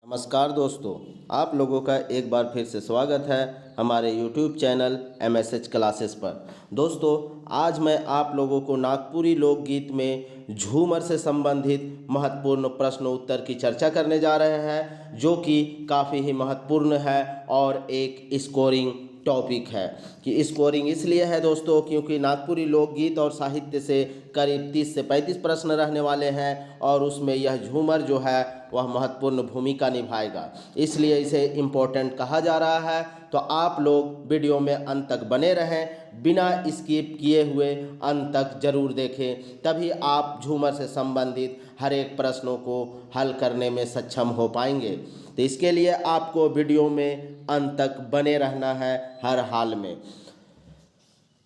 नमस्कार दोस्तों, आप लोगों का एक बार फिर से स्वागत है हमारे YouTube चैनल MSH क्लासेस पर। दोस्तों, आज मैं आप लोगों को नागपुरी लोकगीत में झूमर से संबंधित महत्वपूर्ण प्रश्न उत्तर की चर्चा करने जा रहे हैं, जो कि काफ़ी ही महत्वपूर्ण है और एक स्कोरिंग टॉपिक है। कि स्कोरिंग इसलिए है दोस्तों क्योंकि नागपुरी लोकगीत और साहित्य से करीब 30 से 35 प्रश्न रहने वाले हैं और उसमें यह झूमर जो है वह महत्वपूर्ण भूमिका निभाएगा, इसलिए इसे इम्पोर्टेंट कहा जा रहा है। तो आप लोग वीडियो में अंत तक बने रहें, बिना स्किप किए हुए अंत तक जरूर देखें, तभी आप झूमर से संबंधित हर एक प्रश्नों को हल करने में सक्षम हो पाएंगे। तो इसके लिए आपको वीडियो में अंत तक बने रहना है हर हाल में।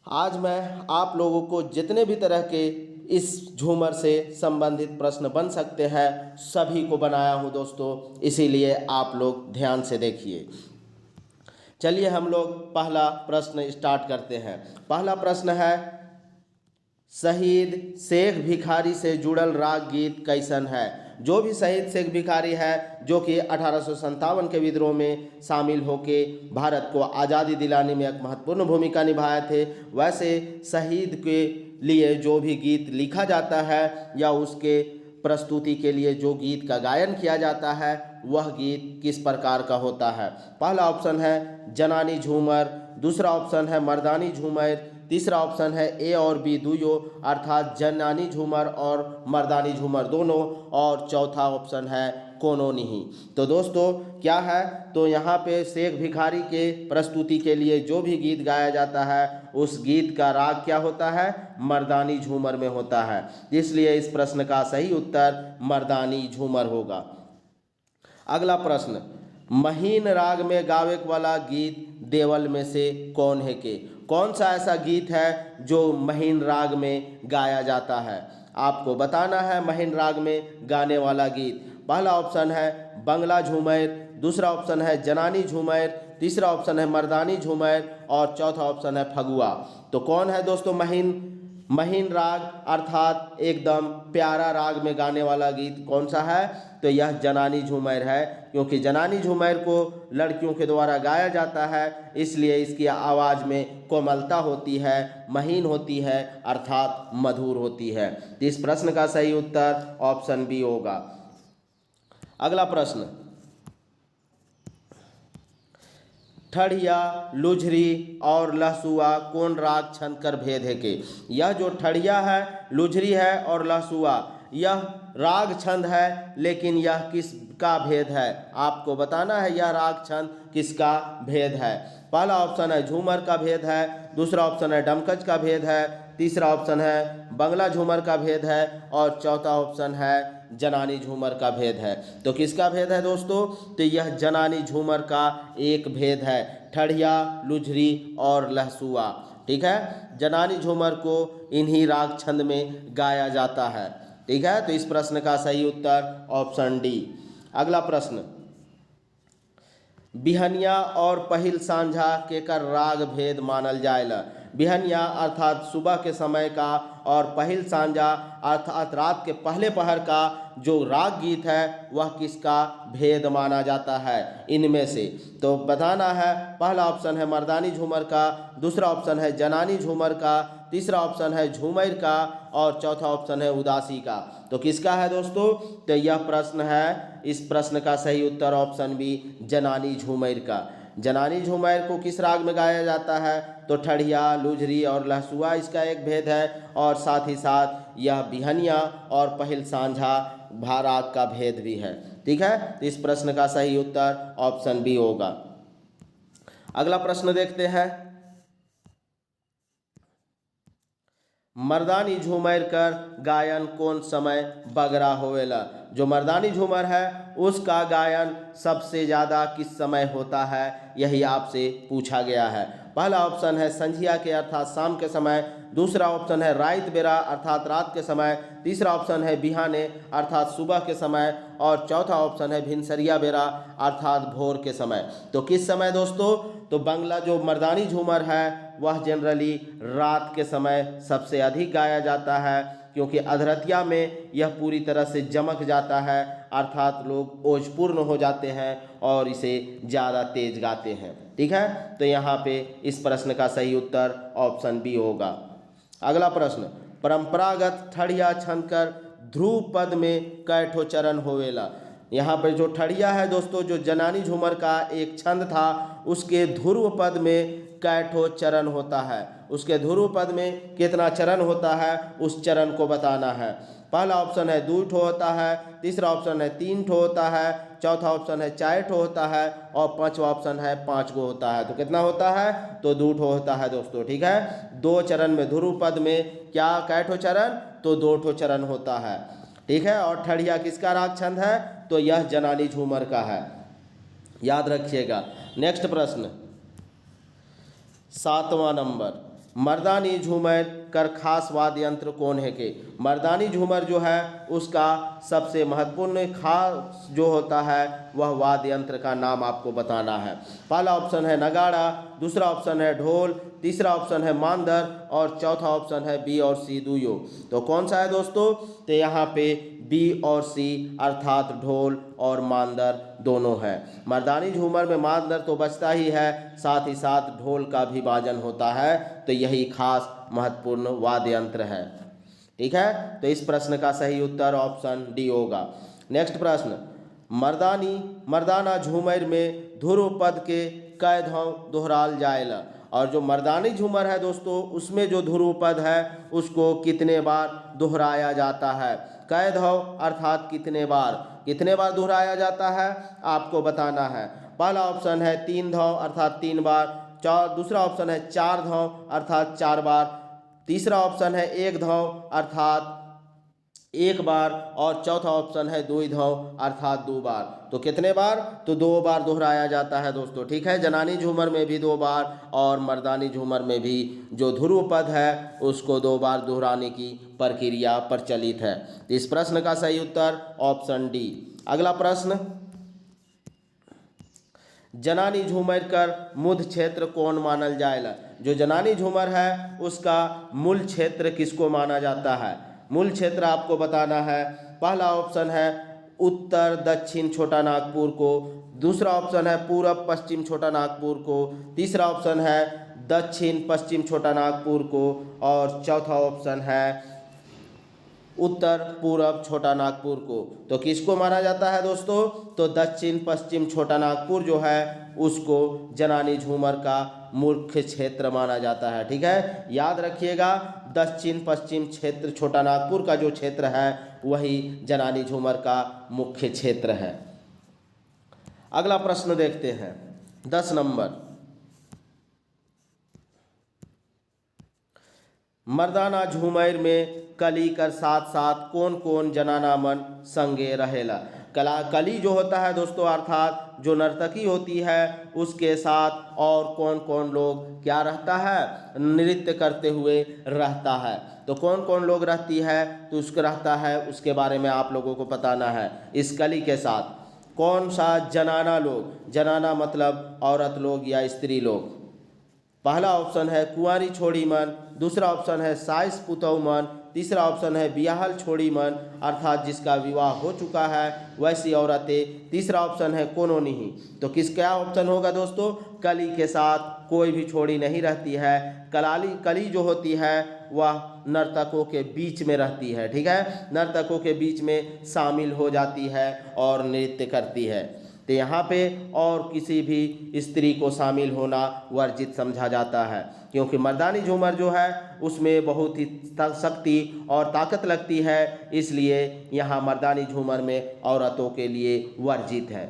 आज मैं आप लोगों को जितने भी तरह के इस झूमर से संबंधित प्रश्न बन सकते हैं सभी को बनाया हूं दोस्तों, इसीलिए आप लोग ध्यान से देखिए। चलिए हम लोग पहला प्रश्न स्टार्ट करते हैं। पहला प्रश्न है, शहीद शेख भिखारी से जुड़ल राग गीत कैसन है? जो भी शहीद शेख भिखारी है, जो कि 1857 के विद्रोह में शामिल होके भारत को आज़ादी दिलाने में एक महत्वपूर्ण भूमिका निभाए थे, वैसे शहीद के लिए जो भी गीत लिखा जाता है या उसके प्रस्तुति के लिए जो गीत का गायन किया जाता है वह गीत किस प्रकार का होता है? पहला ऑप्शन है जनानी झूमर, दूसरा ऑप्शन है मर्दानी झूमर, तीसरा ऑप्शन है ए और बी दुयो अर्थात जनानी झूमर और मर्दानी झूमर दोनों, और चौथा ऑप्शन है कोनो नहीं। तो दोस्तों क्या है, तो यहाँ पे शेख भिखारी के प्रस्तुति के लिए जो भी गीत गाया जाता है उस गीत का राग क्या होता है? मर्दानी झूमर में होता है, इसलिए इस प्रश्न का सही उत्तर मर्दानी झूमर होगा। अगला प्रश्न, महीन राग में गावे वाला गीत देवल में से कौन है के? कौन सा ऐसा गीत है जो महीन राग में गाया जाता है? आपको बताना है महीन राग में गाने वाला गीत। पहला ऑप्शन है बंगला झूमर, दूसरा ऑप्शन है जनानी झूमर, तीसरा ऑप्शन है मर्दानी झूमर और चौथा ऑप्शन है फगुआ। तो कौन है दोस्तों महीन राग अर्थात एकदम प्यारा राग में गाने वाला गीत कौन सा है? तो यह जनानी झूमर है, क्योंकि जनानी झूमर को लड़कियों के द्वारा गाया जाता है, इसलिए इसकी आवाज़ में कोमलता होती है, महीन होती है अर्थात मधुर होती है। तो इस प्रश्न का सही उत्तर ऑप्शन बी होगा। अगला प्रश्न, ठड़िया, लुझरी और लहसुआ कौन राग छंद कर भेद है के? यह जो ठड़िया है, लुझरी है और लहसुआ यह राग छंद है, लेकिन यह किसका भेद है? आपको बताना है यह राग छंद किसका भेद है। पहला ऑप्शन है झूमर का भेद है, दूसरा ऑप्शन है डमकच का भेद है, तीसरा ऑप्शन है बंगला झूमर का भेद है और चौथा ऑप्शन है जनानी झूमर का भेद है। तो किसका भेद है दोस्तों? तो यह जनानी झूमर का एक भेद है, ठड़िया, लुझरी और लहसुआ। ठीक है, जनानी झूमर को इन्हीं राग छंद में गाया जाता है। ठीक है, तो इस प्रश्न का सही उत्तर ऑप्शन डी। अगला प्रश्न, बिहनिया और पहिल सांझा केकर राग भेद मानल जाएला? बिहनिया अर्थात सुबह के समय का और पहिल सांझा अर्थात रात के पहले पहर का जो राग गीत है वह किसका भेद माना जाता है इनमें से? तो बताना है, पहला ऑप्शन है मर्दानी झूमर का, दूसरा ऑप्शन है जनानी झूमर का, तीसरा ऑप्शन है झूमर का और चौथा ऑप्शन है उदासी का। तो किसका है दोस्तों? तो यह प्रश्न है, इस प्रश्न का सही उत्तर ऑप्शन बी जनानी झूमर का। जनानी झूमर को किस राग में गाया जाता है? तो ठड़िया, लुझरी और लहसुआ इसका एक भेद है, और साथ ही साथ यह बिहनिया और पहिल सांझा राग का भेद भी है। ठीक है, तो इस प्रश्न का सही उत्तर ऑप्शन बी होगा। अगला प्रश्न देखते हैं, मर्दानी झूमर कर गायन कौन समय बगरा होवेला? जो मर्दानी झूमर है उसका गायन सबसे ज़्यादा किस समय होता है, यही आपसे पूछा गया है। पहला ऑप्शन है संझिया के अर्थात शाम के समय, दूसरा ऑप्शन है रात बेरा अर्थात रात के समय, तीसरा ऑप्शन है बिहाने अर्थात सुबह के समय और चौथा ऑप्शन है भिनसरिया बेरा अर्थात भोर के समय। तो किस समय दोस्तों? तो बंगला जो मर्दानी झूमर है वह जनरली रात के समय सबसे अधिक गाया जाता है, क्योंकि अधरतिया में यह पूरी तरह से जमक जाता है अर्थात लोग ओजपूर्ण हो जाते हैं और इसे ज़्यादा तेज गाते हैं। ठीक है, तो यहाँ पे इस प्रश्न का सही उत्तर ऑप्शन बी होगा। अगला प्रश्न, परंपरागत ठड़िया छंद कर ध्रुव पद में कै ठो चरण होवेला। यहाँ पर जो ठड़िया है दोस्तों, जो जनानी झूमर का एक छंद था, उसके ध्रुव पद में कै ठो चरण होता है, उसके ध्रुव पद में कितना चरण होता है उस चरण को बताना है। पहला ऑप्शन है 2 ठो होता है, तीसरा ऑप्शन है 3 ठो होता है, चौथा ऑप्शन है 4 ठो होता है और पांचवा ऑप्शन है 5 गो होता है। तो कितना होता है, तो 2 ठो होता है दोस्तों। ठीक है, 2 चरण में ध्रुव पद में क्या कै ठो चरण, तो 2 ठो चरण होता है। ठीक है, और ठड़िया किसका राग छंद है, तो यह जनानी झूमर का है, याद रखिएगा। नेक्स्ट प्रश्न 7वां नंबर, मर्दानी झूमर कर खास वाद्य यंत्र कौन है के। मर्दानी झूमर जो है उसका सबसे महत्वपूर्ण खास जो होता है वह वाद्य यंत्र का नाम आपको बताना है। पहला ऑप्शन है नगाड़ा, दूसरा ऑप्शन है ढोल, तीसरा ऑप्शन है मांदर और चौथा ऑप्शन है बी और सी दुयो। तो कौन सा है दोस्तों, तो यहाँ पे बी और सी अर्थात ढोल और मांदर दोनों है। मर्दानी झूमर में मांदर तो बजता ही है, साथ ही साथ ढोल का भी बाजन होता है, तो यही खास महत्वपूर्ण वाद्य यंत्र है। ठीक है, तो इस प्रश्न का सही उत्तर ऑप्शन डी होगा। नेक्स्ट प्रश्न, मर्दाना झूमर में ध्रुव पद के कै धौ दोहराल जाएला। और जो मर्दानी झूमर है दोस्तों, उसमें जो ध्रुव पद है उसको कितने बार दोहराया जाता है, कै धौ अर्थात कितने बार दोहराया जाता है आपको बताना है। पहला ऑप्शन है 3 धौ अर्थात 3 बार, दूसरा ऑप्शन है 4 धौ अर्थात 4 बार, तीसरा ऑप्शन है 1 धौ अर्थात 1 बार और चौथा ऑप्शन है 2 धौ अर्थात 2 बार। तो कितने बार, तो 2 बार दोहराया जाता है दोस्तों। ठीक है, जनानी झूमर में भी 2 बार और मर्दानी झूमर में भी जो ध्रुव पद है उसको 2 बार दोहराने की प्रक्रिया प्रचलित है। तो इस प्रश्न का सही उत्तर ऑप्शन डी। अगला प्रश्न, जनानी झूमर कर मुद क्षेत्र कौन मानल जाएला। जो जनानी झूमर है उसका मूल क्षेत्र किसको माना जाता है, मूल क्षेत्र आपको बताना है। पहला ऑप्शन है उत्तर दक्षिण छोटा नागपुर को, दूसरा ऑप्शन है पूरब पश्चिम छोटा नागपुर को, तीसरा ऑप्शन है दक्षिण पश्चिम छोटा नागपुर को और चौथा ऑप्शन है उत्तर पूरब छोटा नागपुर को। तो किसको माना जाता है दोस्तों, तो दक्षिण पश्चिम छोटा नागपुर जो है उसको जनानी झूमर का मुख्य क्षेत्र माना जाता है। ठीक है, याद रखिएगा, दक्षिण पश्चिम क्षेत्र छोटा नागपुर का जो क्षेत्र है वही जनानी झूमर का मुख्य क्षेत्र है। अगला प्रश्न देखते हैं 10 नंबर, मर्दाना झूमर में कली कर साथ साथ कौन कौन जनाना मन संगे रहेला। कली जो होता है दोस्तों अर्थात जो नर्तकी होती है उसके साथ और कौन कौन लोग क्या रहता है, नृत्य करते हुए रहता है। तो कौन कौन लोग रहती है, तो उसको रहता है उसके बारे में आप लोगों को बताना है। इस कली के साथ कौन सा जनाना लोग, जनाना मतलब औरत लोग या स्त्री लोग। पहला ऑप्शन है कुंवारी छोड़ी मन, दूसरा ऑप्शन है साइस पुतौ मन, तीसरा ऑप्शन है बियाहल छोड़ी मन अर्थात जिसका विवाह हो चुका है वैसी औरतें, तीसरा ऑप्शन है कोनो नहीं। तो किस क्या ऑप्शन होगा दोस्तों, कली के साथ कोई भी छोड़ी नहीं रहती है। कली जो होती है वह नर्तकों के बीच में रहती है। ठीक है, नर्तकों के बीच में शामिल हो जाती है और नृत्य करती है। तो यहाँ पे और किसी भी स्त्री को शामिल होना वर्जित समझा जाता है, क्योंकि मर्दानी झूमर जो है उसमें बहुत ही शक्ति और ताकत लगती है, इसलिए यहाँ मर्दानी झूमर में औरतों के लिए वर्जित है।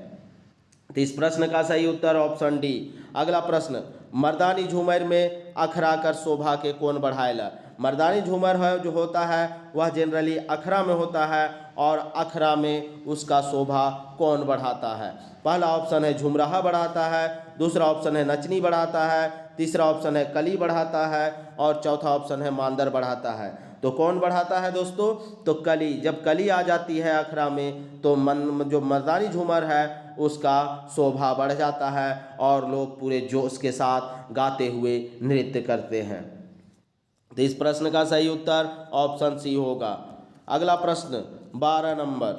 तो इस प्रश्न का सही उत्तर ऑप्शन डी। अगला प्रश्न, मर्दानी झूमर में अखरा कर शोभा के कौन बढ़ाएला। मर्दानी झूमर है जो होता है वह जनरली अखरा में होता है और अखरा में उसका शोभा कौन बढ़ाता है। पहला ऑप्शन है झुमराहा बढ़ाता है, दूसरा ऑप्शन है नचनी बढ़ाता है, तीसरा ऑप्शन है कली बढ़ाता है और चौथा ऑप्शन है मांदर बढ़ाता है। तो कौन बढ़ाता है दोस्तों, तो कली। जब कली आ जाती है अखरा में तो जो मर्दानी झूमर है उसका शोभा बढ़ जाता है और लोग पूरे जोश के साथ गाते हुए नृत्य करते हैं। तो इस प्रश्न का सही उत्तर ऑप्शन सी होगा। अगला प्रश्न 12 नंबर,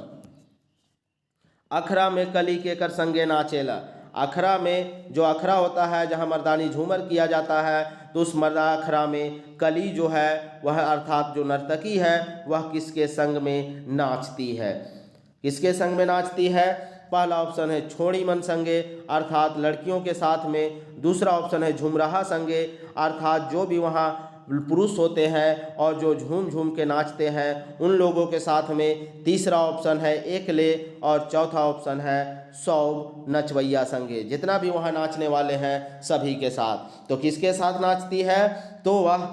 अखरा में कली के कर संगे नाचेला। अखरा में जो अखरा होता है जहाँ मर्दानी झूमर किया जाता है, तो उस मर्दा अखरा में कली जो है वह अर्थात जो नर्तकी है वह किसके संग में नाचती है? किसके संग में नाचती है? पहला ऑप्शन है छोड़ी मन संगे अर्थात लड़कियों के साथ में। दूसरा ऑप्शन है झुमराहा संगे अर्थात जो भी वहाँ पुरुष होते हैं और जो झूम झूम के नाचते हैं उन लोगों के साथ में। तीसरा ऑप्शन है एकले और चौथा ऑप्शन है सौ नचवैया संगे, जितना भी वहाँ नाचने वाले हैं सभी के साथ। तो किसके साथ नाचती है? तो वह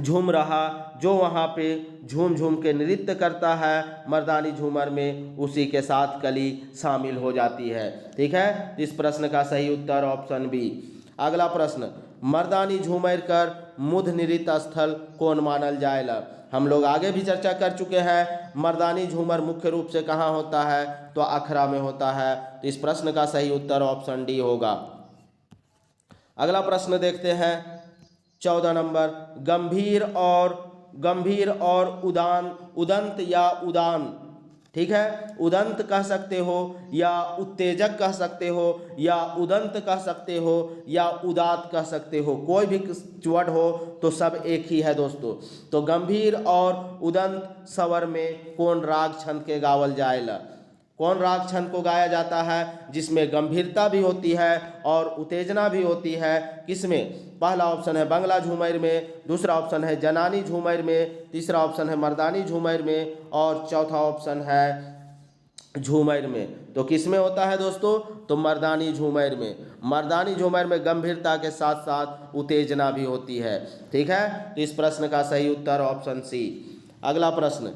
झूम रहा जो वहाँ पे झूम झूम के नृत्य करता है मर्दानी झूमर में, उसी के साथ कली शामिल हो जाती है। ठीक है, इस प्रश्न का सही उत्तर ऑप्शन बी। अगला प्रश्न, मर्दानी झूमर कर मुध नृत्य स्थल कौन मानल जाएला? हम लोग आगे भी चर्चा कर चुके हैं, मर्दानी झूमर मुख्य रूप से कहाँ होता है? तो अखरा में होता है। तो इस प्रश्न का सही उत्तर ऑप्शन डी होगा। अगला प्रश्न देखते हैं 14 नंबर, गंभीर और उदंत या उदान। ठीक है, उदंत कह सकते हो या उत्तेजक कह सकते हो या उदंत कह सकते हो या उदात कह सकते हो, कोई भी वर्ड हो तो सब एक ही है दोस्तों। तो गंभीर और उदंत स्वर में कौन राग छंद के गावल जाएला? कौन राग छंद को गाया जाता है जिसमें गंभीरता भी होती है और उत्तेजना भी होती है? किसमें? पहला ऑप्शन है बंगला झूमर में, दूसरा ऑप्शन है जनानी झूमर में, तीसरा ऑप्शन है मर्दानी झूमर में और चौथा ऑप्शन है झूमर में। तो किस में होता है दोस्तों? तो मर्दानी झूमर में। मर्दानी झूमर में गंभीरता के साथ साथ उत्तेजना भी होती है। ठीक है, तो इस प्रश्न का सही उत्तर ऑप्शन सी। अगला प्रश्न,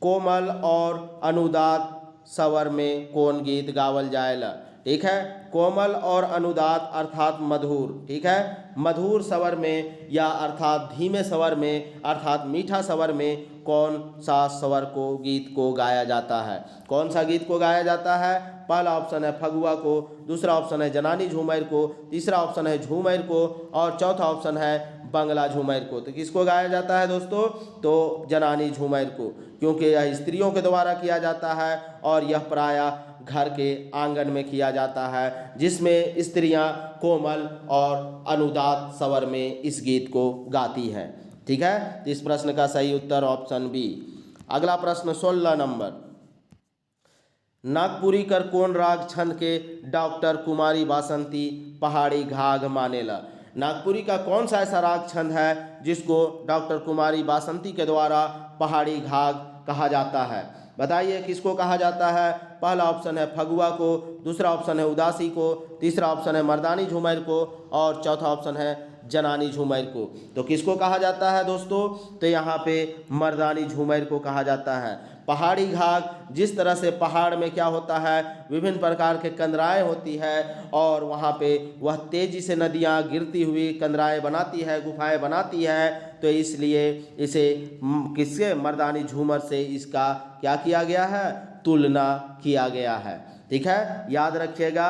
कोमल और अनुदात स्वर में कौन गीत गावल जाएला? ठीक है, कोमल और अनुदात अर्थात मधुर। ठीक है, मधुर स्वर में या अर्थात धीमे स्वर में अर्थात मीठा स्वर में कौन सा स्वर को गीत को गाया जाता है? कौन सा गीत को गाया जाता है? पहला ऑप्शन है फगुआ को, दूसरा ऑप्शन है जनानी झूमर को, तीसरा ऑप्शन है झूमर को और चौथा ऑप्शन है बंगला झूमर को। तो किसको गाया जाता है दोस्तों? तो जनानी झूमर को, क्योंकि यह स्त्रियों के द्वारा किया जाता है और यह प्रायः घर के आंगन में किया जाता है, जिसमें स्त्रियां कोमल और अनुदात स्वर में इस गीत को गाती हैं। ठीक है, तो इस प्रश्न का सही उत्तर ऑप्शन बी। अगला प्रश्न 16 नंबर, नागपुरी कर कौन राग छंद के डॉक्टर कुमारी बासंती पहाड़ी घाघ मानेला? नागपुरी का कौन सा ऐसा राग छंद है जिसको डॉक्टर कुमारी बासंती के द्वारा पहाड़ी घाघ कहा जाता है? बताइए किसको कहा जाता है? पहला ऑप्शन है फगुआ को, दूसरा ऑप्शन है उदासी को, तीसरा ऑप्शन है मर्दानी झूमर को और चौथा ऑप्शन है जनानी झूमर को। तो किसको कहा जाता है दोस्तों? तो यहाँ पे मर्दानी झूमर को कहा जाता है। पहाड़ी घाघ, जिस तरह से पहाड़ में क्या होता है, विभिन्न प्रकार के कंदराएं होती है और वहाँ पे वह तेजी से नदियाँ गिरती हुई कंदराएं बनाती है, गुफाएं बनाती है, तो इसलिए इसे किसके मर्दानी झूमर से इसका क्या किया गया है? तुलना किया गया है। ठीक है, याद रखिएगा,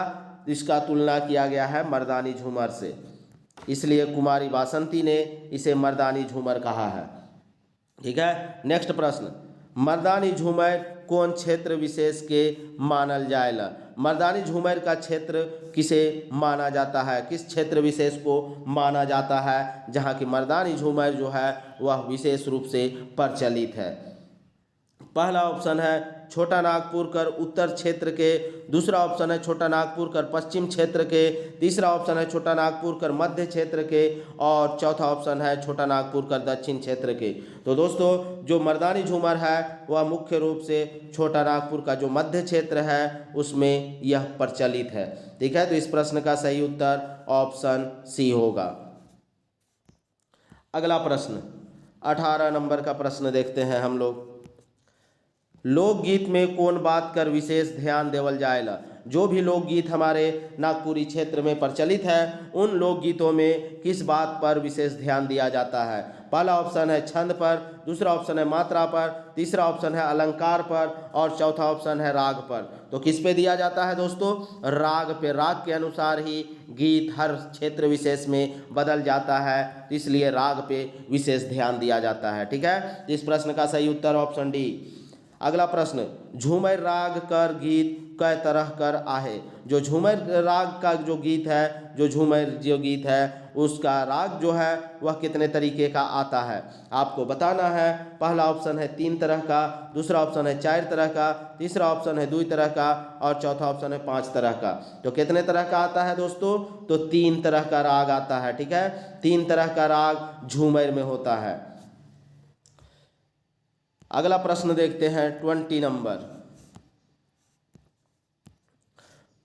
इसका तुलना किया गया है मर्दानी झूमर से, इसलिए कुमारी बासंती ने इसे मर्दानी झूमर कहा है। ठीक है, नेक्स्ट प्रश्न, मर्दानी झूमर कौन क्षेत्र विशेष के मानल जाएला? मर्दानी झूमर का क्षेत्र किसे माना जाता है? किस क्षेत्र विशेष को माना जाता है जहाँ की मर्दानी झूमर जो है वह विशेष रूप से प्रचलित है? पहला ऑप्शन है छोटा नागपुर कर उत्तर क्षेत्र के, दूसरा ऑप्शन है छोटा नागपुर कर पश्चिम क्षेत्र के, तीसरा ऑप्शन है छोटा नागपुर कर मध्य क्षेत्र के और चौथा ऑप्शन है छोटा नागपुर कर दक्षिण क्षेत्र के। तो दोस्तों जो मर्दानी झूमर है वह मुख्य रूप से छोटा नागपुर का जो मध्य क्षेत्र है उसमें यह प्रचलित है। ठीक है, तो इस प्रश्न का सही उत्तर ऑप्शन सी होगा। अगला प्रश्न 18 नंबर का प्रश्न देखते हैं हम लोग, लोकगीत में कौन बात कर विशेष ध्यान देवल जाएला? जो भी लोकगीत हमारे नागपुरी क्षेत्र में प्रचलित है उन लोकगीतों में किस बात पर विशेष ध्यान दिया जाता है? पहला ऑप्शन है छंद पर, दूसरा ऑप्शन है मात्रा पर, तीसरा ऑप्शन है अलंकार पर और चौथा ऑप्शन है राग पर। तो किस पे दिया जाता है दोस्तों? राग पे। राग के अनुसार ही गीत हर क्षेत्र विशेष में बदल जाता है, इसलिए राग पे विशेष ध्यान दिया जाता है। ठीक है, इस प्रश्न का सही उत्तर ऑप्शन डी। अगला प्रश्न, झूमर राग कर गीत कै तरह कर आहे। जो झूमर राग का जो गीत है, जो झूमर जो गीत है, उसका राग जो है वह कितने तरीके का आता है आपको बताना है। पहला ऑप्शन है 3 तरह का, दूसरा ऑप्शन है 4 तरह का, तीसरा ऑप्शन है 2 तरह का और चौथा ऑप्शन है 5 तरह का। तो कितने तरह का आता है दोस्तों? तो 3 तरह का राग आता है, ठीक है। 3 तरह का राग झूमर में होता है। अगला प्रश्न देखते हैं 20 नंबर,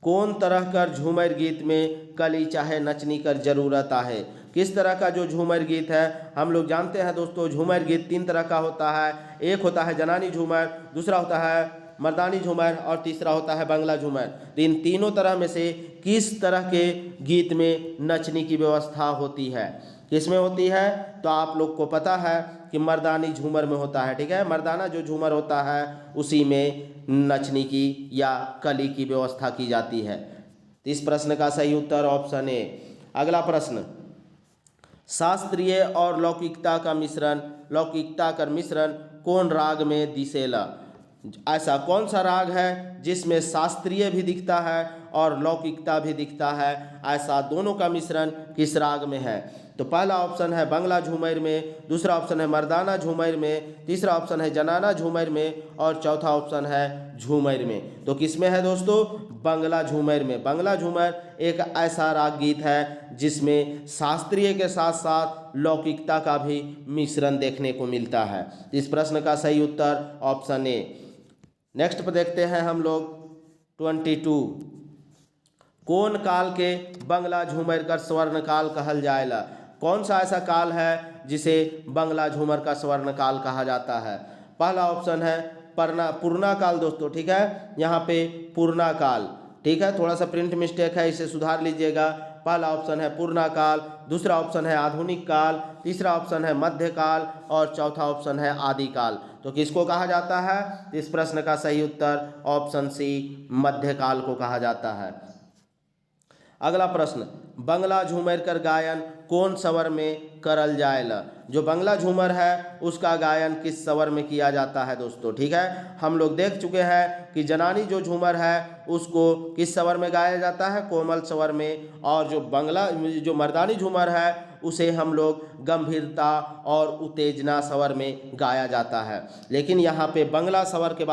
कौन तरह कर झूमर गीत में कली चाहे नचनी कर जरूरत आहे। किस तरह का जो झूमर गीत है, हम लोग जानते हैं दोस्तों झूमर गीत 3 तरह का होता है। एक होता है जनानी झूमर, दूसरा होता है मर्दानी झूमर और तीसरा होता है बंगला झूमर। इन तीनों तरह में से किस तरह के गीत में नचनी की व्यवस्था होती है, किस में होती है? तो आप लोग को पता है कि मर्दानी झूमर में होता है, ठीक है। मर्दाना जो झूमर होता है उसी में नचनी की या कली की व्यवस्था की जाती है। तो इस प्रश्न का सही उत्तर ऑप्शन ए। अगला प्रश्न, शास्त्रीय और लौकिकता का मिश्रण कौन राग में दिसेला। ऐसा कौन सा राग है जिसमें शास्त्रीय भी दिखता है और लौकिकता भी दिखता है, ऐसा दोनों का मिश्रण किस राग में है? तो पहला ऑप्शन है बंगला झूमर में, दूसरा ऑप्शन है मर्दाना झूमर में, तीसरा ऑप्शन है जनाना झूमर में और चौथा ऑप्शन है झूमर में। तो किस में है दोस्तों? बंगला झूमर में। बंगला झूमर एक ऐसा राग गीत है जिसमें शास्त्रीय के साथ साथ लौकिकता का भी मिश्रण देखने को मिलता है। इस प्रश्न का सही उत्तर ऑप्शन ए। नेक्स्ट पर देखते हैं हम लोग 22, कौन काल के बंगला झूमर का स्वर्ण काल कहल जाएला। कौन सा ऐसा काल है जिसे बंगला झूमर का स्वर्ण काल कहा जाता है? पहला ऑप्शन है पूर्णा काल दोस्तों, ठीक है। यहाँ पे पूर्णा काल, ठीक है, थोड़ा सा प्रिंट मिस्टेक है, इसे सुधार लीजिएगा। पहला ऑप्शन है पूर्णा काल, दूसरा ऑप्शन है आधुनिक काल, तीसरा ऑप्शन है मध्य काल और चौथा ऑप्शन है आदि काल। तो किसको कहा जाता है? इस प्रश्न का सही उत्तर ऑप्शन सी, मध्य काल को कहा जाता है। अगला प्रश्न, बंगला झूमर कर गायन कौन स्वर में करल जाएला। जो बंगला झूमर है उसका गायन किस स्वर में किया जाता है दोस्तों, ठीक है। हम लोग देख चुके हैं कि जनानी जो झूमर है उसको किस स्वर में गाया जाता है? कोमल स्वर में। और जो मर्दानी झूमर है उसे हम लोग गंभीरता और उत्तेजना स्वर में गाया जाता है। लेकिन यहाँ पे बंगला झूमर के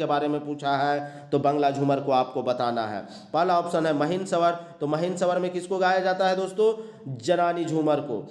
बारे में पूछा है तो बंगला झूमर को आपको बताना है। पहला ऑप्शन है महीन स्वर, तो महीन स्वर में किसको गाया जाता है दोस्तों? जनानी झूमर को।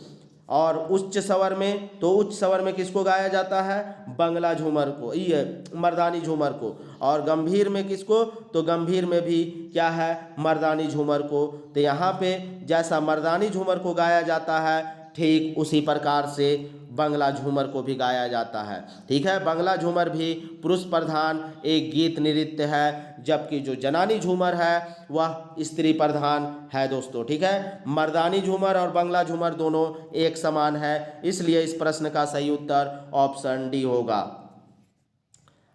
और उच्च स्वर में, तो उच्च स्वर में किसको गाया जाता है? बंगला झूमर को, ये मर्दानी झूमर को। और गंभीर में किसको? तो गंभीर में भी क्या है? मर्दानी झूमर को। तो यहाँ पे जैसा मर्दानी झूमर को गाया जाता है ठीक उसी प्रकार से बंगला झूमर को भी गाया जाता है, ठीक है। बंगला झूमर भी पुरुष प्रधान एक गीत नृत्य है, जबकि जो जनानी झूमर है वह स्त्री प्रधान है दोस्तों, ठीक है। मर्दानी झूमर और बंगला झूमर दोनों एक समान है, इसलिए इस प्रश्न का सही उत्तर ऑप्शन डी होगा।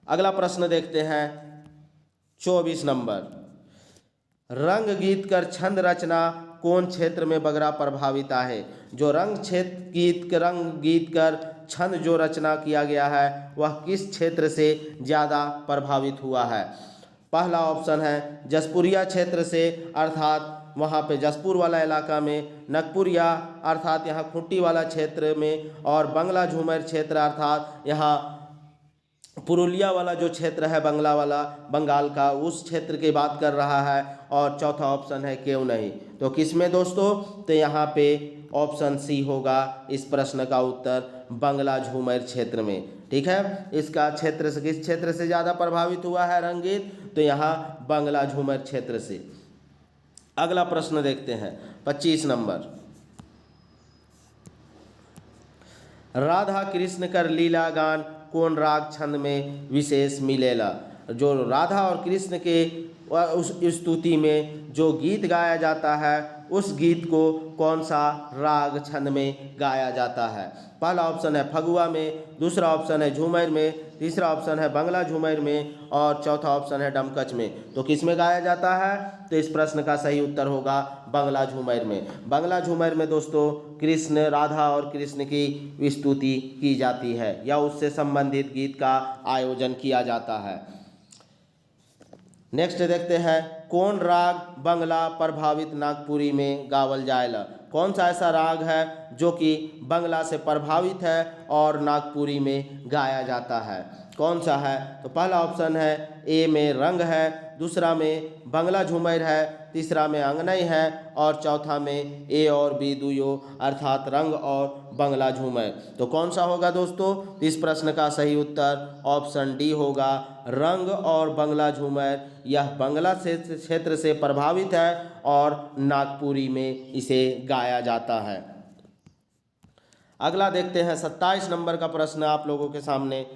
अगला प्रश्न देखते हैं 24 नंबर, रंग गीत कर छंद रचना कौन क्षेत्र में बगरा प्रभावित है। जो रंग गीत कर छंद जो रचना किया गया है वह किस क्षेत्र से ज़्यादा प्रभावित हुआ है? पहला ऑप्शन है जसपुरिया क्षेत्र से, अर्थात वहाँ पे जसपुर वाला इलाका में, नगपुरिया अर्थात यहाँ खूंटी वाला क्षेत्र में, और बंगला झूमर क्षेत्र अर्थात यहाँ पुरुलिया वाला जो क्षेत्र है बंगला वाला, बंगाल का, उस क्षेत्र की बात कर रहा है। और चौथा ऑप्शन है क्यों नहीं। तो किस में दोस्तों? तो यहाँ पे ऑप्शन सी होगा इस प्रश्न का उत्तर, बंगला झूमर क्षेत्र में, ठीक है। इसका क्षेत्र से किस क्षेत्र से ज़्यादा प्रभावित हुआ है रंगीत? तो यहाँ बंगला झूमर क्षेत्र से। अगला प्रश्न देखते हैं 25 नंबर, राधा कृष्ण कर लीला गान कौन राग छंद में विशेष मिलेला। जो राधा और कृष्ण के उस स्तुति में जो गीत गाया जाता है उस गीत को कौन सा राग छंद में गाया जाता है। पहला ऑप्शन है फगुआ में, दूसरा ऑप्शन है झूमर में, तीसरा ऑप्शन है बंगला झूमर में और चौथा ऑप्शन है डमकच में। तो किस में गाया जाता है? तो इस प्रश्न का सही उत्तर होगा बंगला झूमर में। बंगला झूमर में दोस्तों कृष्ण, राधा और कृष्ण की स्तुति की जाती है या उससे संबंधित गीत का आयोजन किया जाता है। नेक्स्ट देखते हैं, कौन राग बंगला प्रभावित नागपुरी में गावल जाएला। कौन सा ऐसा राग है जो कि बंगला से प्रभावित है और नागपुरी में गाया जाता है? कौन सा है? तो पहला ऑप्शन है ए में रंग है, दूसरा में बंगला झूमर है, तीसरा में अंगनई है और चौथा में ए और बी दुयो अर्थात रंग और बंगला झूमर। तो कौन सा होगा दोस्तों? इस प्रश्न का सही उत्तर ऑप्शन डी होगा, रंग और बंगला झूमर। यह बंगला से क्षेत्र से प्रभावित है और नागपुरी में इसे गाया जाता है। अगला देखते हैं 27 नंबर का प्रश्न आप लोगों के सामने।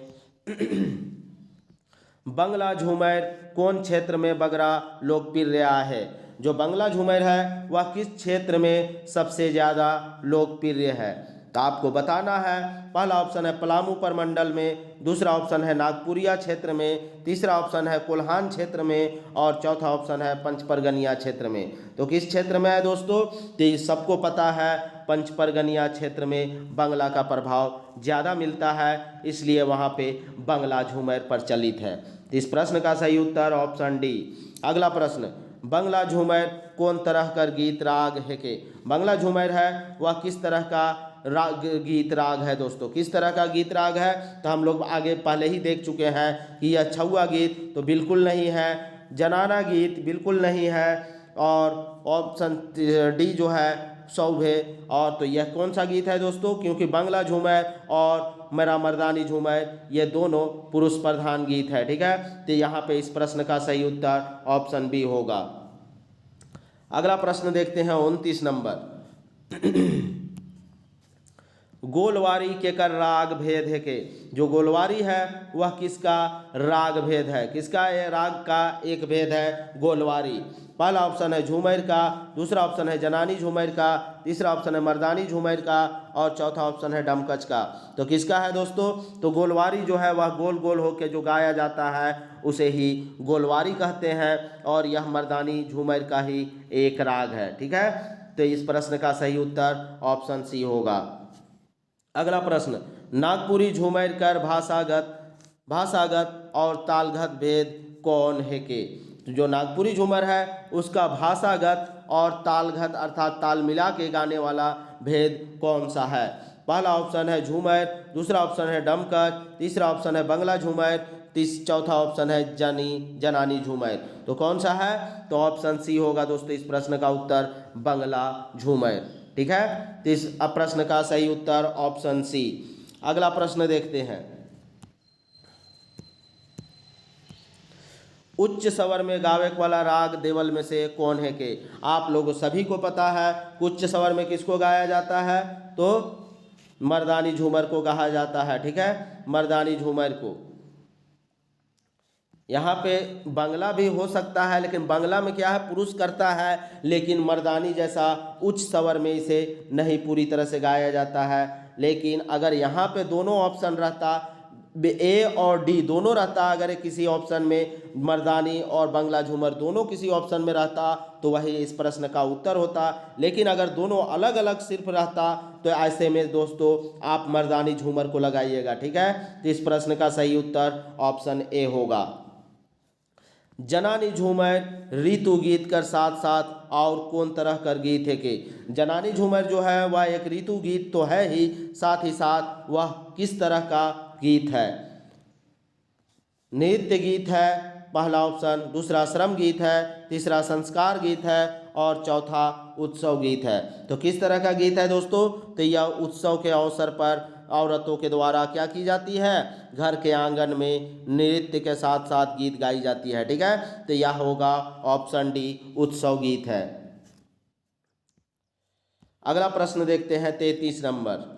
बंगला झूमर कौन क्षेत्र में बगरा लोकप्रिय रहा है? जो बंगला झूमर है वह किस क्षेत्र में सबसे ज़्यादा लोकप्रिय है? तो आपको बताना है। पहला ऑप्शन है पलामू प्रमंडल में, दूसरा ऑप्शन है नागपुरिया क्षेत्र में, तीसरा ऑप्शन है कोल्हान क्षेत्र में और चौथा ऑप्शन है पंचपरगनिया क्षेत्र में। तो किस क्षेत्र में है दोस्तों? तो सबको पता है पंचपरगनिया क्षेत्र में बंगला का प्रभाव ज़्यादा मिलता है, इसलिए वहाँ पे बंगला झूमर प्रचलित है। तो इस प्रश्न का सही उत्तर ऑप्शन डी। अगला प्रश्न, बंगला झूमर कौन तरह का गीत राग है के? बंगला झूमर है वह किस तरह का राग गीत राग है दोस्तों? किस तरह का गीत राग है? तो हम लोग आगे पहले ही देख चुके हैं कि यह छौआ गीत तो बिल्कुल नहीं है, जनाना गीत बिल्कुल नहीं है और ऑप्शन डी जो है सौभे। और तो यह कौन सा गीत है दोस्तों? क्योंकि बंगला झूमर और मेरा मर्दानी झूमर ये दोनों पुरुष प्रधान गीत है, ठीक है। तो यहाँ पे इस प्रश्न का सही उत्तर ऑप्शन बी होगा। अगला प्रश्न देखते हैं 29 नंबर। गोलवारी के कर राग भेद है के? जो गोलवारी है वह किसका राग भेद है? किसका ये राग का एक भेद है? गोलवारी। पहला ऑप्शन है झूमर का, दूसरा ऑप्शन है जनानी झूमर का, तीसरा ऑप्शन है मर्दानी झूमर का और चौथा ऑप्शन है डमकच का। तो किसका है दोस्तों? तो गोलवारी जो है वह गोल गोल होकर जो गाया जाता है उसे ही गोलवारी कहते हैं और यह मर्दानी झूमर का ही एक राग है, ठीक है। तो इस प्रश्न का सही उत्तर ऑप्शन सी होगा। अगला प्रश्न, नागपुरी झूमर कर भाषागत और तालगत भेद कौन है के? तो जो नागपुरी झूमर है उसका भाषागत और तालगत अर्थात ताल मिला के गाने वाला भेद कौन सा है? पहला ऑप्शन है झूमर, दूसरा ऑप्शन है डमकच, तीसरा ऑप्शन है बंगला झूमर, चौथा ऑप्शन है जनानी झूमर। तो कौन सा है? तो ऑप्शन सी होगा दोस्तों इस प्रश्न का उत्तर बंगला झूमर, ठीक है। तो इस प्रश्न का सही उत्तर ऑप्शन सी। अगला प्रश्न देखते हैं, उच्च स्वर में गावे वाला राग देवल में से कौन है के? आप लोगों सभी को पता है उच्च स्वर में किसको गाया जाता है? तो मर्दानी झूमर को गाया जाता है, ठीक है, मर्दानी झूमर को। यहाँ पे बंगला भी हो सकता है लेकिन बंगला में क्या है पुरुष करता है, लेकिन मर्दानी जैसा उच्च स्वर में इसे नहीं पूरी तरह से गाया जाता है। लेकिन अगर यहाँ पे दोनों ऑप्शन रहता, ए और डी दोनों रहता, अगर किसी ऑप्शन में मर्दानी और बंगला झूमर दोनों किसी ऑप्शन में रहता तो वही इस प्रश्न का उत्तर होता। लेकिन अगर दोनों अलग अलग सिर्फ रहता तो ऐसे में दोस्तों आप मर्दानी झूमर को लगाइएगा, ठीक है। तो इस प्रश्न का सही उत्तर ऑप्शन ए होगा। जनानी झूमर ऋतु गीत कर साथ साथ और कौन तरह कर गीत है के? जनानी झूमर जो है वह एक ऋतु गीत तो है ही, साथ ही साथ वह किस तरह का गीत है? नृत्य गीत है पहला ऑप्शन, दूसरा श्रम गीत है, तीसरा संस्कार गीत है और चौथा उत्सव गीत है। तो किस तरह का गीत है दोस्तों? तो यह उत्सव के अवसर पर औरतों के द्वारा क्या की जाती है? घर के आंगन में नृत्य के साथ साथ गीत गाई जाती है, ठीक है। तो यह होगा ऑप्शन डी उत्सव गीत है। अगला प्रश्न देखते हैं 33 नंबर,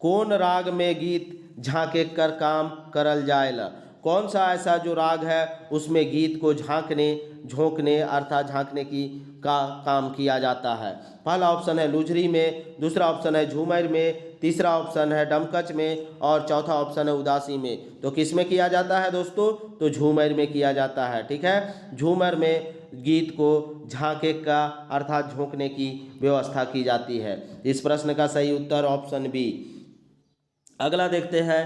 कौन राग में गीत झांके कर काम करल जाएला। कौन सा ऐसा जो राग है उसमें गीत को झोंकने अर्थात झांकने की का काम किया जाता है? पहला ऑप्शन है लुझरी में, दूसरा ऑप्शन है झूमर में, तीसरा ऑप्शन है डमकच में और चौथा ऑप्शन है उदासी में। तो किस में किया जाता है दोस्तों? तो झूमर में किया जाता है। ठीक है, झूमर में गीत को झांके का अर्थात झोंकने की व्यवस्था की जाती है। इस प्रश्न का सही उत्तर ऑप्शन बी। अगला देखते हैं,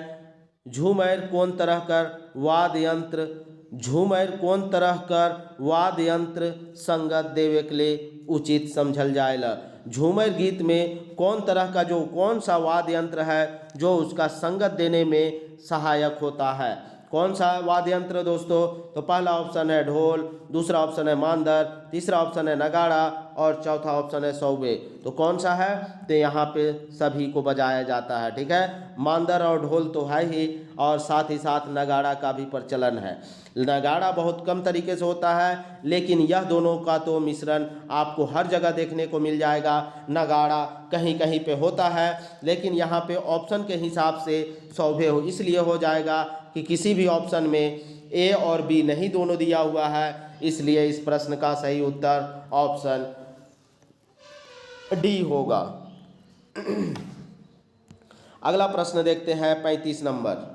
झूमर कौन तरह कर वाद्य यंत्र झूमर कौन तरह कर वाद्य यंत्र संगत देवे के लिए उचित समझल जाएला। झूमर गीत में कौन तरह का जो कौन सा वाद्य यंत्र है जो उसका संगत देने में सहायक होता है? कौन सा वाद्य यंत्र दोस्तों? तो पहला ऑप्शन है ढोल, दूसरा ऑप्शन है मांदर, तीसरा ऑप्शन है नगाड़ा और चौथा ऑप्शन है सौबे। तो कौन सा है? तो यहाँ पे सभी को बजाया जाता है। ठीक है, मांदर और ढोल तो है ही और साथ ही साथ नगाड़ा का भी प्रचलन है। नगाड़ा बहुत कम तरीके से होता है, लेकिन यह दोनों का तो मिश्रण आपको हर जगह देखने को मिल जाएगा। नगाड़ा कहीं कहीं पे होता है, लेकिन यहाँ पे ऑप्शन के हिसाब से सौबे हो इसलिए हो जाएगा कि किसी भी ऑप्शन में ए और बी नहीं दोनों दिया हुआ है, इसलिए इस प्रश्न का सही उत्तर ऑप्शन डी होगा। अगला प्रश्न देखते हैं 35 नंबर।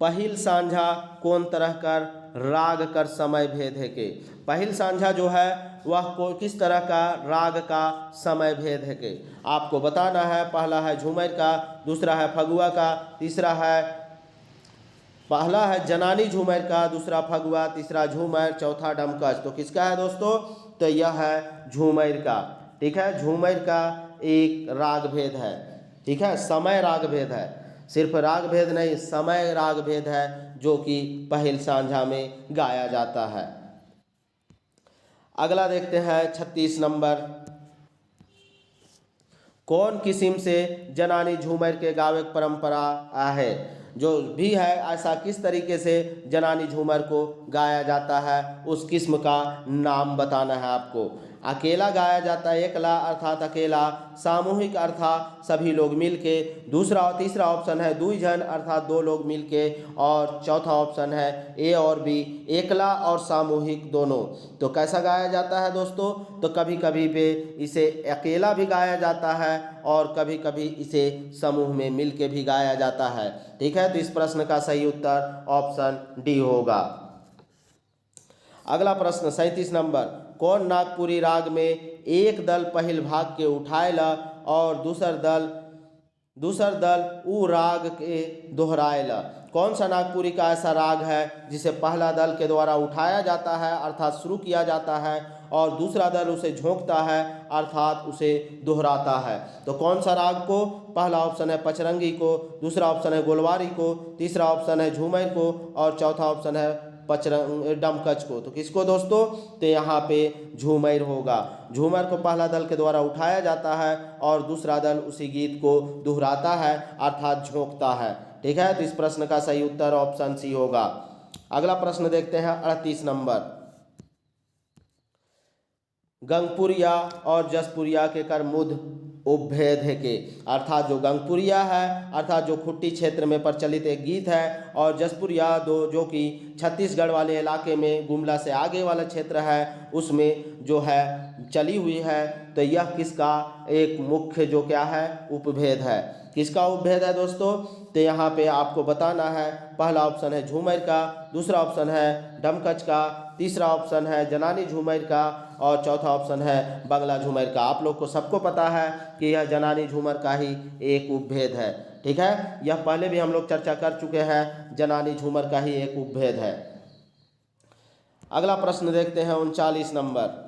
पहिल सांझा कौन तरह कर राग कर समय भेद है के? पहिल सांझा जो है वह को किस तरह का राग का समय भेद है के आपको बताना है। पहला है झूमर का, दूसरा है फगुआ का, तीसरा है पहला है जनानी झूमर का, दूसरा फगुआ, तीसरा झूमर, चौथा डमकच। तो किसका है दोस्तों? तो यह है झूमर का। ठीक है, झूमर का एक राग भेद है। ठीक है, समय राग भेद है, सिर्फ राग भेद नहीं समय राग भेद है जो कि पहिल सांझा में गाया जाता है। अगला देखते हैं 36 नंबर। कौन किस्म से जनानी झूमर के गावे की परंपरा है? जो भी है ऐसा किस तरीके से जनानी झूमर को गाया जाता है उस किस्म का नाम बताना है आपको। अकेला गाया जाता है, एकला अर्थात अकेला, सामूहिक अर्थात सभी लोग मिलके, दूसरा और तीसरा ऑप्शन है दुई जन अर्थात दो लोग मिलके और चौथा ऑप्शन है ए और बी एकला और सामूहिक दोनों। तो कैसा गाया जाता है दोस्तों? तो कभी कभी पे इसे अकेला भी गाया जाता है और कभी कभी इसे समूह में मिलके भी गाया जाता है। ठीक है, तो इस प्रश्न का सही उत्तर ऑप्शन डी होगा। अगला प्रश्न 37 नंबर। कौन नागपुरी राग में एक दल पहिल भाग के उठाएला और दूसर दल उ राग के दोहराएला? कौन सा नागपुरी का ऐसा राग है जिसे पहला दल के द्वारा उठाया जाता है अर्थात शुरू किया जाता है और दूसरा दल उसे झोंकता है अर्थात उसे दोहराता है? तो कौन सा राग को? पहला ऑप्शन है पचरंगी को, दूसरा ऑप्शन है गोलवारी को, तीसरा ऑप्शन है झूमर को और चौथा ऑप्शन है डमकच को। तो किसको दोस्तों? तो यहाँ पे झूमर होगा। झूमर को पहला दल के द्वारा उठाया जाता है और दूसरा दल उसी गीत को दोहराता है अर्थात झोंकता है। ठीक है, तो इस प्रश्न का सही उत्तर ऑप्शन सी होगा। अगला प्रश्न देखते हैं 38 नंबर। गंगपुरिया और जसपुरिया के कर मुद उपभेद है के? अर्थात जो गंगपुरिया है अर्थात जो खुट्टी क्षेत्र में प्रचलित एक गीत है और जसपुरिया दो जो कि छत्तीसगढ़ वाले इलाके में गुमला से आगे वाला क्षेत्र है उसमें जो है चली हुई है। तो यह किसका एक मुख्य जो क्या है उपभेद है? किसका उपभेद है दोस्तों? तो यहाँ पे आपको बताना है। पहला ऑप्शन है झूमर का, दूसरा ऑप्शन है डमकच का, तीसरा ऑप्शन है जनानी झूमर का और चौथा ऑप्शन है बंगला झूमर का। आप लोग को सबको पता है कि यह जनानी झूमर का ही एक उपभेद है। ठीक है, यह पहले भी हम लोग चर्चा कर चुके हैं, जनानी झूमर का ही एक उपभेद है। अगला प्रश्न देखते हैं 39 नंबर।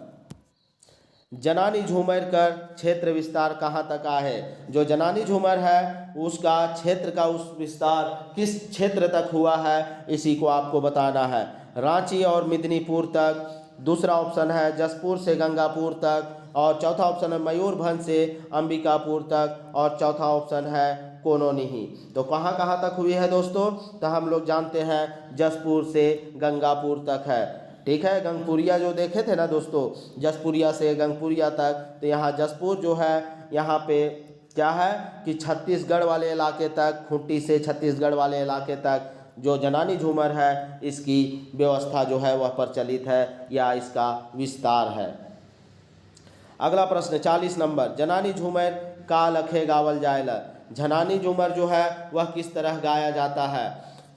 जनानी झूमर का क्षेत्र विस्तार कहाँ तक है? जो जनानी झूमर है उसका क्षेत्र का उस विस्तार किस क्षेत्र तक हुआ है इसी को आपको बताना है। रांची और मिदनीपुर तक, दूसरा ऑप्शन है जसपुर से गंगापुर तक और चौथा ऑप्शन है मयूरभंज से अंबिकापुर तक और चौथा ऑप्शन है कोनोनिही। तो कहाँ कहाँ तक हुई है दोस्तों? तो हम लोग जानते हैं जसपुर से गंगापुर तक है। ठीक है, गंगपुरिया जो देखे थे ना दोस्तों, जसपुरिया से गंगपुरिया तक, तो यहाँ जसपुर जो है यहाँ पे क्या है कि छत्तीसगढ़ वाले इलाके तक, खूंटी से छत्तीसगढ़ वाले इलाके तक जो जनानी झूमर है इसकी व्यवस्था जो है वह प्रचलित है या इसका विस्तार है। अगला प्रश्न 40 नंबर, जनानी झूमर का लखे गावल जायला। जनानी झूमर जो है वह किस तरह गाया जाता है?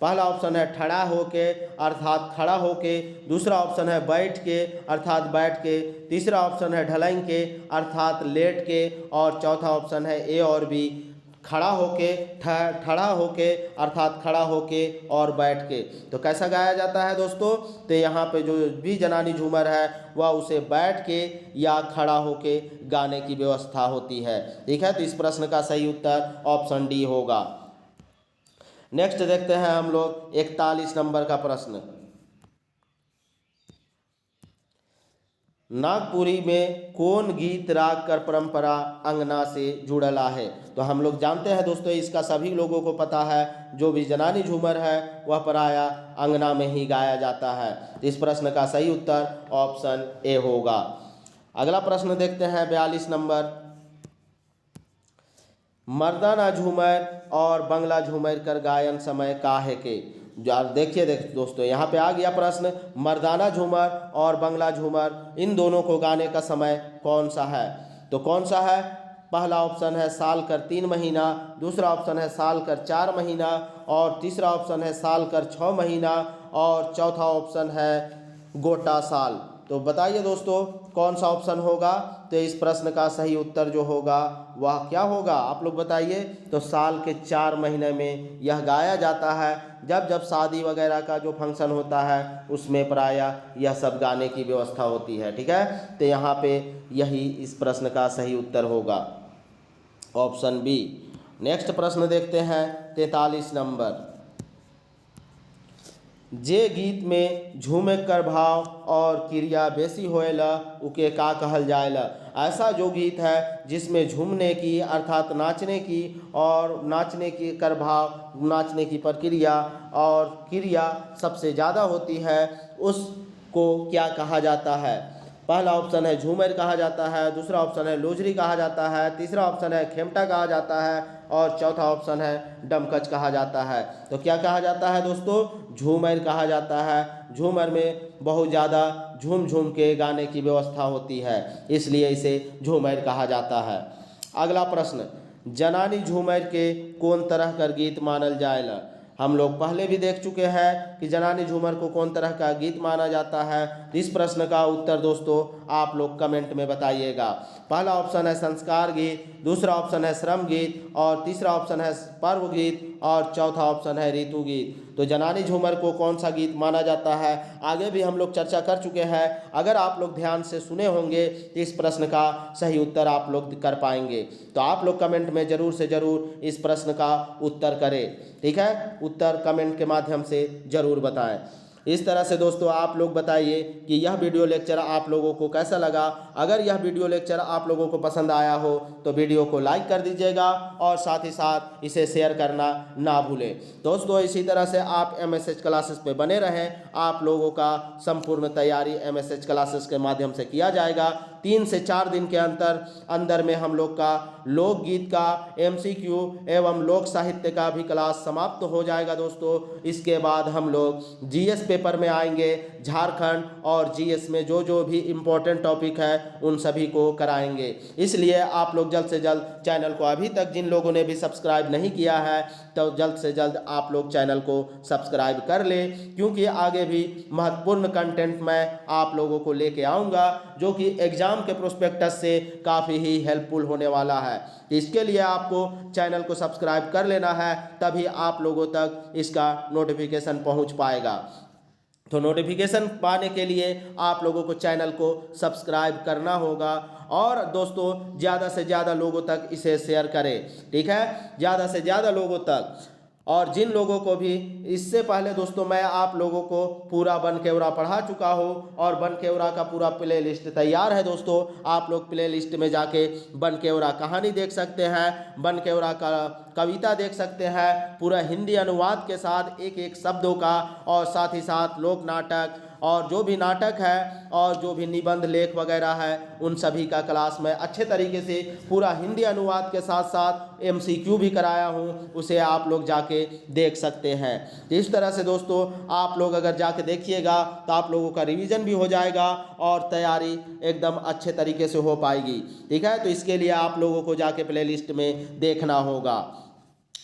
पहला ऑप्शन है खड़ा होके अर्थात खड़ा होके, दूसरा ऑप्शन है बैठ के अर्थात बैठ के, तीसरा ऑप्शन है ढलैंग के अर्थात लेट के, और चौथा ऑप्शन है ए और बी, खड़ा होके, खड़ा होके अर्थात खड़ा होके और बैठ के। तो कैसा गाया जाता है दोस्तों? तो यहाँ पे जो भी जनानी झूमर है वह उसे बैठ के या खड़ा होके गाने की व्यवस्था होती है। ठीक है, तो इस प्रश्न का सही उत्तर ऑप्शन डी होगा। नेक्स्ट देखते हैं हम लोग 41 नंबर का प्रश्न। नागपुरी में कौन गीत राग कर परंपरा अंगना से जुड़ला है? तो हम लोग जानते हैं दोस्तों, इसका सभी लोगों को पता है, जो भी जनानी झूमर है वह प्रायः अंगना में ही गाया जाता है। इस प्रश्न का सही उत्तर ऑप्शन ए होगा। अगला प्रश्न देखते हैं 42 नंबर, मर्दाना झूमर और बंगला झूमर कर गायन समय काहे के? देखिए दोस्तों, यहाँ पे आ गया प्रश्न, मर्दाना झूमर और बंगला झूमर इन दोनों को गाने का समय कौन सा है? तो कौन सा है? पहला ऑप्शन है साल कर 3 महीना, दूसरा ऑप्शन है साल कर 4 महीना, और तीसरा ऑप्शन है साल कर 6 महीना, और चौथा ऑप्शन है गोटा साल। तो बताइए दोस्तों कौन सा ऑप्शन होगा? तो इस प्रश्न का सही उत्तर जो होगा वह क्या होगा, आप लोग बताइए। तो साल के 4 महीने में यह गाया जाता है। जब जब शादी वगैरह का जो फंक्शन होता है उसमें प्रायः यह सब गाने की व्यवस्था होती है। ठीक है, तो यहाँ पे यही इस प्रश्न का सही उत्तर होगा, ऑप्शन बी। नेक्स्ट प्रश्न देखते हैं 43 नंबर, जे गीत में झूमे कर भाव और क्रिया बेसी होएला उके का कहल जाएला? ऐसा जो गीत है जिसमें झूमने की अर्थात नाचने की और नाचने की कर भाव, नाचने की प्रक्रिया और क्रिया सबसे ज़्यादा होती है उसको क्या कहा जाता है? पहला ऑप्शन है झूमर कहा जाता है, दूसरा ऑप्शन है लोजरी कहा जाता है, तीसरा ऑप्शन है खेमटा कहा जाता है, और चौथा ऑप्शन है डमकच कहा जाता है। तो क्या कहा जाता है दोस्तों? झूमर कहा जाता है। झूमर में बहुत ज़्यादा झूम झूम के गाने की व्यवस्था होती है, इसलिए इसे झूमर कहा जाता है। अगला प्रश्न, जनानी झूमर के कौन तरह कर गीत मानल जाएला? हम लोग पहले भी देख चुके हैं कि जनानी झूमर को कौन तरह का गीत माना जाता है। इस प्रश्न का उत्तर दोस्तों आप लोग कमेंट में बताइएगा। पहला ऑप्शन है संस्कार गीत, दूसरा ऑप्शन है श्रम गीत, और तीसरा ऑप्शन है पर्व गीत, और चौथा ऑप्शन है ऋतु गीत। तो जनानी झूमर को कौन सा गीत माना जाता है आगे भी हम लोग चर्चा कर चुके हैं। अगर आप लोग ध्यान से सुने होंगे तो इस प्रश्न का सही उत्तर आप लोग कर पाएंगे। तो आप लोग कमेंट में ज़रूर से ज़रूर इस प्रश्न का उत्तर करें। ठीक है, उत्तर कमेंट के माध्यम से ज़रूर बताएं। इस तरह से दोस्तों आप लोग बताइए कि यह वीडियो लेक्चर आप लोगों को कैसा लगा। अगर यह वीडियो लेक्चर आप लोगों को पसंद आया हो तो वीडियो को लाइक कर दीजिएगा और साथ ही साथ इसे शेयर करना ना भूलें। दोस्तों इसी तरह से आप MSH क्लासेस पे बने रहें। आप लोगों का संपूर्ण तैयारी MSH क्लासेस के माध्यम से किया जाएगा। 3 से 4 दिन के अंदर में हम लोग का लोकगीत का MCQ एवं लोक साहित्य का भी क्लास समाप्त हो जाएगा दोस्तों। इसके बाद हम लोग GS पेपर में आएंगे। झारखंड और GS में जो भी इम्पोर्टेंट टॉपिक है उन सभी को कराएंगे। इसलिए आप लोग जल्द से जल्द चैनल को, अभी तक जिन लोगों ने भी सब्सक्राइब नहीं किया है तो जल्द से जल्द आप लोग चैनल को सब्सक्राइब कर लें, क्योंकि आगे भी महत्वपूर्ण कंटेंट मैं आप लोगों को लेके आऊँगा जो कि एग्ज़ाम के प्रोस्पेक्टस से काफ़ी ही हेल्पफुल होने वाला है। इसके लिए आपको चैनल को सब्सक्राइब कर लेना है, तभी आप लोगों तक इसका नोटिफिकेशन पहुंच पाएगा। तो नोटिफिकेशन पाने के लिए आप लोगों को चैनल को सब्सक्राइब करना होगा और दोस्तों ज़्यादा से ज़्यादा लोगों तक इसे शेयर करें। ठीक है, ज़्यादा से ज़्यादा लोगों तक। और जिन लोगों को भी इससे पहले दोस्तों मैं आप लोगों को पूरा बनकेवरा पढ़ा चुका हूँ और बनकेवरा का पूरा प्ले लिस्ट तैयार है दोस्तों। आप लोग प्ले लिस्ट में जाके बनकेवरा कहानी देख सकते हैं, बनकेवरा का कविता देख सकते हैं पूरा हिंदी अनुवाद के साथ एक एक शब्दों का, और साथ ही साथ लोक नाटक और जो भी नाटक है और जो भी निबंध लेख वगैरह है उन सभी का क्लास मैं अच्छे तरीके से पूरा हिंदी अनुवाद के साथ साथ MCQ भी कराया हूँ, उसे आप लोग जाके देख सकते हैं। इस तरह से दोस्तों आप लोग अगर जाके देखिएगा तो आप लोगों का रिवीजन भी हो जाएगा और तैयारी एकदम अच्छे तरीके से हो पाएगी। ठीक है, तो इसके लिए आप लोगों को जाके प्लेलिस्ट में देखना होगा।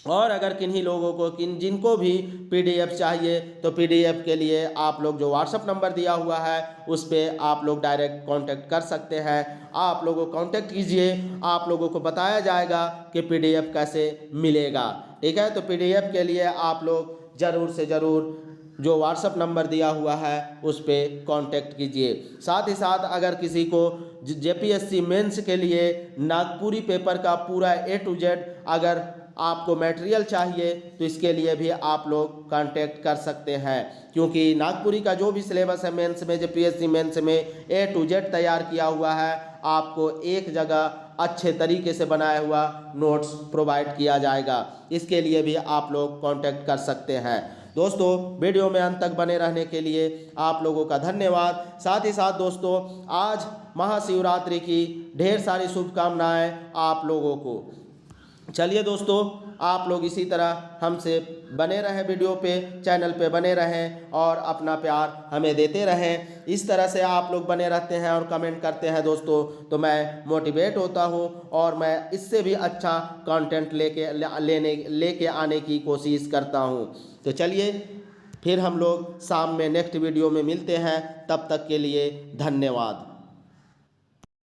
और अगर किन्हीं लोगों को जिनको भी PDF चाहिए तो PDF के लिए आप लोग जो WhatsApp नंबर दिया हुआ है उस पर आप लोग डायरेक्ट कांटेक्ट कर सकते हैं। आप लोगों को कांटेक्ट कीजिए, आप लोगों को बताया जाएगा कि PDF कैसे मिलेगा। ठीक है, तो PDF के लिए आप लोग ज़रूर से ज़रूर जो WhatsApp नंबर दिया हुआ है उस पर कांटेक्ट कीजिए। साथ ही साथ अगर किसी को JPSC मेंस के लिए नागपुरी पेपर का पूरा A to Z अगर आपको मटेरियल चाहिए तो इसके लिए भी आप लोग कांटेक्ट कर सकते हैं, क्योंकि नागपुरी का जो भी सिलेबस है मेंस में, JPSC मेंस में A to Z तैयार किया हुआ है। आपको एक जगह अच्छे तरीके से बनाया हुआ नोट्स प्रोवाइड किया जाएगा, इसके लिए भी आप लोग कांटेक्ट कर सकते हैं। दोस्तों वीडियो में अंत तक बने रहने के लिए आप लोगों का धन्यवाद। साथ ही साथ दोस्तों आज महाशिवरात्रि की ढेर सारी शुभकामनाएं आप लोगों को। चलिए दोस्तों आप लोग इसी तरह हमसे बने रहें, वीडियो पे चैनल पे बने रहें और अपना प्यार हमें देते रहें। इस तरह से आप लोग बने रहते हैं और कमेंट करते हैं दोस्तों तो मैं मोटिवेट होता हूँ और मैं इससे भी अच्छा कंटेंट लेके आने की कोशिश करता हूँ। तो चलिए फिर हम लोग शाम में नेक्स्ट वीडियो में मिलते हैं, तब तक के लिए धन्यवाद।